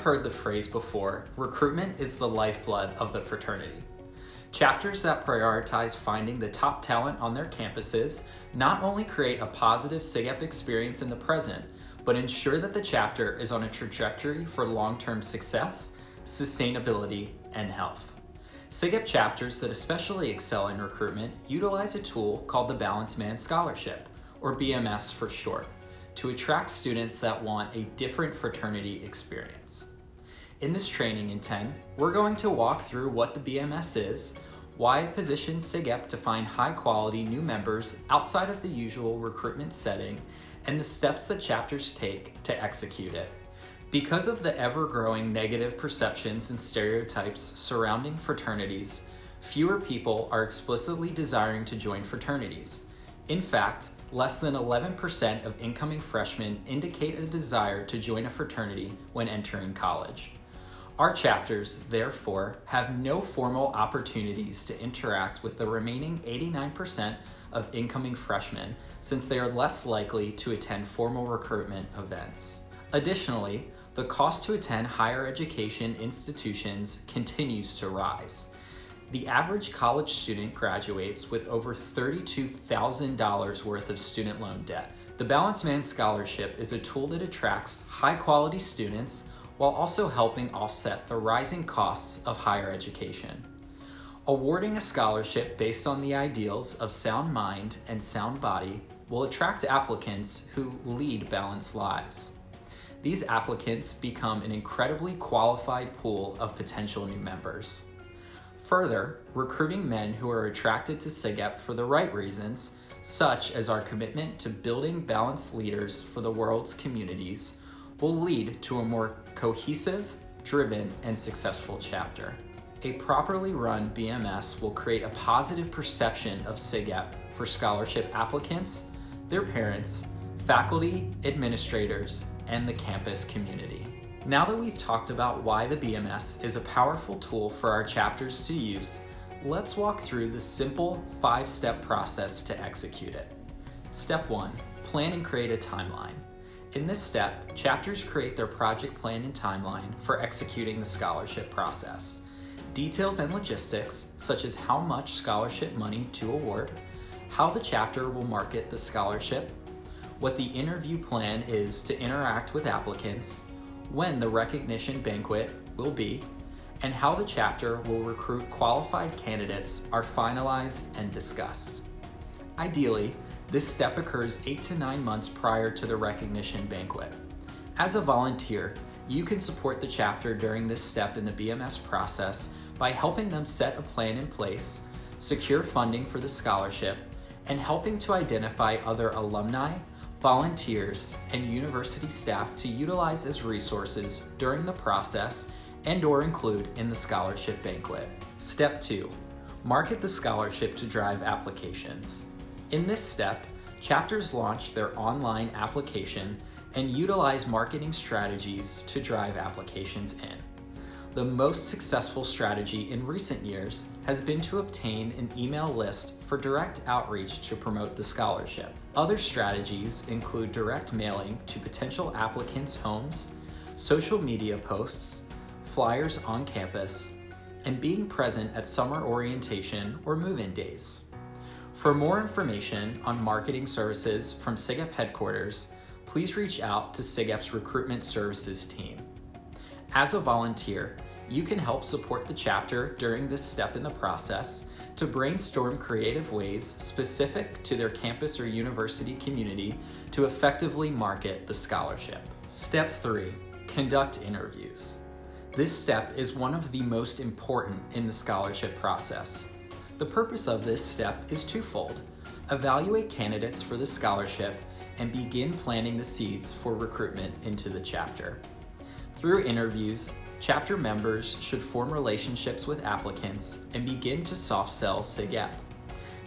heard the phrase before, recruitment is the lifeblood of the fraternity. Chapters that prioritize finding the top talent on their campuses not only create a positive SigEp experience in the present, but ensure that the chapter is on a trajectory for long-term success, sustainability, and health. SigEp chapters that especially excel in recruitment utilize a tool called the Balanced Man Scholarship, or BMS for short, to attract students that want a different fraternity experience. In this training in 10, we're going to walk through what the BMS is, why it positions SigEp to find high-quality new members outside of the usual recruitment setting, and the steps that chapters take to execute it. Because of the ever-growing negative perceptions and stereotypes surrounding fraternities, fewer people are explicitly desiring to join fraternities. In fact, less than 11% of incoming freshmen indicate a desire to join a fraternity when entering college. Our chapters, therefore, have no formal opportunities to interact with the remaining 89% of incoming freshmen, since they are less likely to attend formal recruitment events. Additionally, the cost to attend higher education institutions continues to rise. The average college student graduates with over $32,000 worth of student loan debt. The Balanced Man Scholarship is a tool that attracts high-quality students while also helping offset the rising costs of higher education. Awarding a scholarship based on the ideals of sound mind and sound body will attract applicants who lead balanced lives. These applicants become an incredibly qualified pool of potential new members. Further, recruiting men who are attracted to SigEp for the right reasons, such as our commitment to building balanced leaders for the world's communities, will lead to a more cohesive, driven, and successful chapter. A properly run BMS will create a positive perception of SigEp for scholarship applicants, their parents, faculty, administrators, and the campus community. Now that we've talked about why the BMS is a powerful tool for our chapters to use, let's walk through the simple 5-step process to execute it. Step 1, plan and create a timeline. In this step, chapters create their project plan and timeline for executing the scholarship process. Details and logistics, such as how much scholarship money to award, how the chapter will market the scholarship, what the interview plan is to interact with applicants, when the recognition banquet will be, and how the chapter will recruit qualified candidates are finalized and discussed. Ideally, this step occurs 8 to 9 months prior to the recognition banquet. As a volunteer, you can support the chapter during this step in the BMS process by helping them set a plan in place, secure funding for the scholarship, and helping to identify other alumni, volunteers, and university staff to utilize as resources during the process and/or include in the scholarship banquet. Step 2, market the scholarship to drive applications. In this step, chapters launch their online application and utilize marketing strategies to drive applications in. The most successful strategy in recent years has been to obtain an email list for direct outreach to promote the scholarship. Other strategies include direct mailing to potential applicants' homes, social media posts, flyers on campus, and being present at summer orientation or move-in days. For more information on marketing services from SigEp headquarters, please reach out to SigEp's recruitment services team. As a volunteer, you can help support the chapter during this step in the process to brainstorm creative ways specific to their campus or university community to effectively market the scholarship. Step 3, conduct interviews. This step is one of the most important in the scholarship process. The purpose of this step is twofold: evaluate candidates for the scholarship and begin planting the seeds for recruitment into the chapter. Through interviews, chapter members should form relationships with applicants and begin to soft sell SigEp.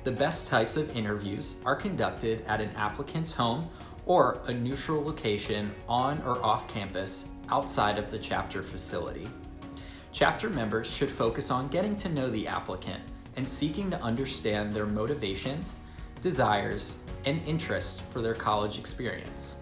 The best types of interviews are conducted at an applicant's home or a neutral location on or off campus outside of the chapter facility. Chapter members should focus on getting to know the applicant and seeking to understand their motivations, desires, and interest for their college experience.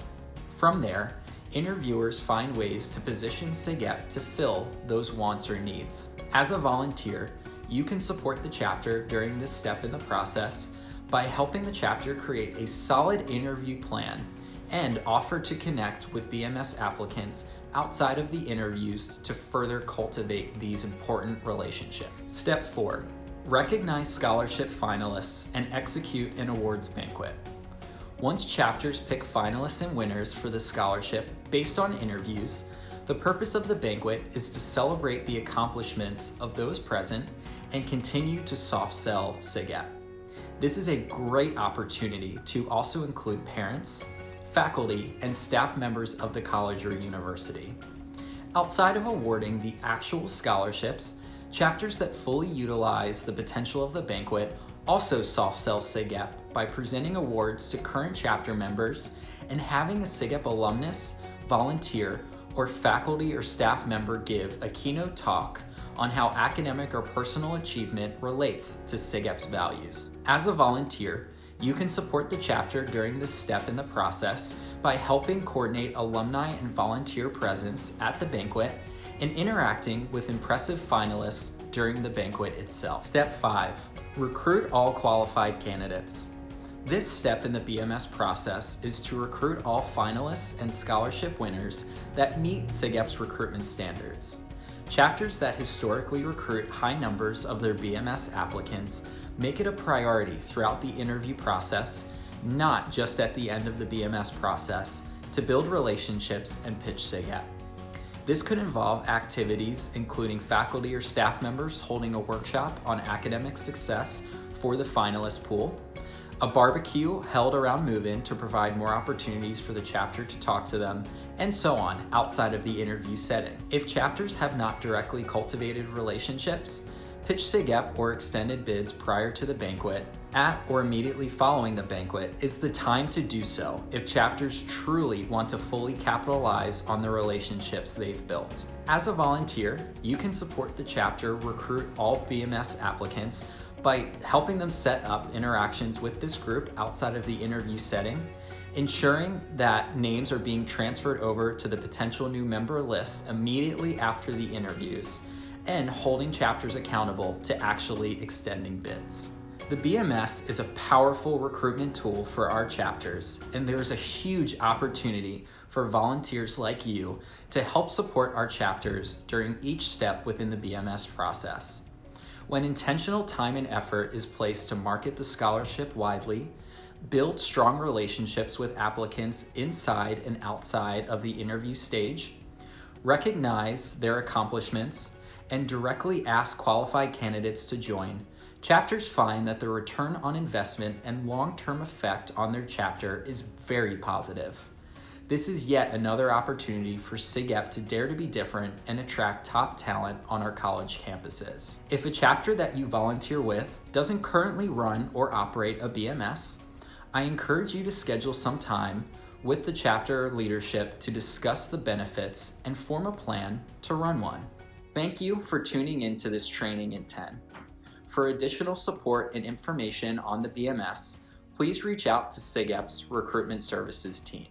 From there, interviewers find ways to position SigEp to fill those wants or needs. As a volunteer, you can support the chapter during this step in the process by helping the chapter create a solid interview plan and offer to connect with BMS applicants outside of the interviews to further cultivate these important relationships. Step 4. Recognize scholarship finalists and execute an awards banquet. Once chapters pick finalists and winners for the scholarship based on interviews, the purpose of the banquet is to celebrate the accomplishments of those present and continue to soft sell SigEp. This is a great opportunity to also include parents, faculty, and staff members of the college or university. Outside of awarding the actual scholarships, chapters that fully utilize the potential of the banquet also soft sell SigEp by presenting awards to current chapter members and having a SigEp alumnus, volunteer, or faculty or staff member give a keynote talk on how academic or personal achievement relates to SigEp's values. As a volunteer, you can support the chapter during this step in the process by helping coordinate alumni and volunteer presence at the banquet and interacting with impressive finalists during the banquet itself. Step 5. Recruit all qualified candidates. This step in the BMS process is to recruit all finalists and scholarship winners that meet SigEp's recruitment standards. Chapters that historically recruit high numbers of their BMS applicants make it a priority throughout the interview process, not just at the end of the BMS process, to build relationships and pitch SigEp. This could involve activities including faculty or staff members holding a workshop on academic success for the finalist pool, a barbecue held around move-in to provide more opportunities for the chapter to talk to them, and so on outside of the interview setting. If chapters have not directly cultivated relationships, pitch SigEp or extended bids prior to the banquet, at or immediately following the banquet is the time to do so if chapters truly want to fully capitalize on the relationships they've built. As a volunteer, you can support the chapter recruit all BMS applicants by helping them set up interactions with this group outside of the interview setting, ensuring that names are being transferred over to the potential new member list immediately after the interviews, and holding chapters accountable to actually extending bids. The BMS is a powerful recruitment tool for our chapters, and there is a huge opportunity for volunteers like you to help support our chapters during each step within the BMS process. When intentional time and effort is placed to market the scholarship widely, build strong relationships with applicants inside and outside of the interview stage, recognize their accomplishments, and directly ask qualified candidates to join, chapters find that the return on investment and long-term effect on their chapter is very positive. This is yet another opportunity for SigEp to dare to be different and attract top talent on our college campuses. If a chapter that you volunteer with doesn't currently run or operate a BMS, I encourage you to schedule some time with the chapter leadership to discuss the benefits and form a plan to run one. Thank you for tuning into this training in 10. For additional support and information on the BMS, please reach out to SigEp's recruitment services team.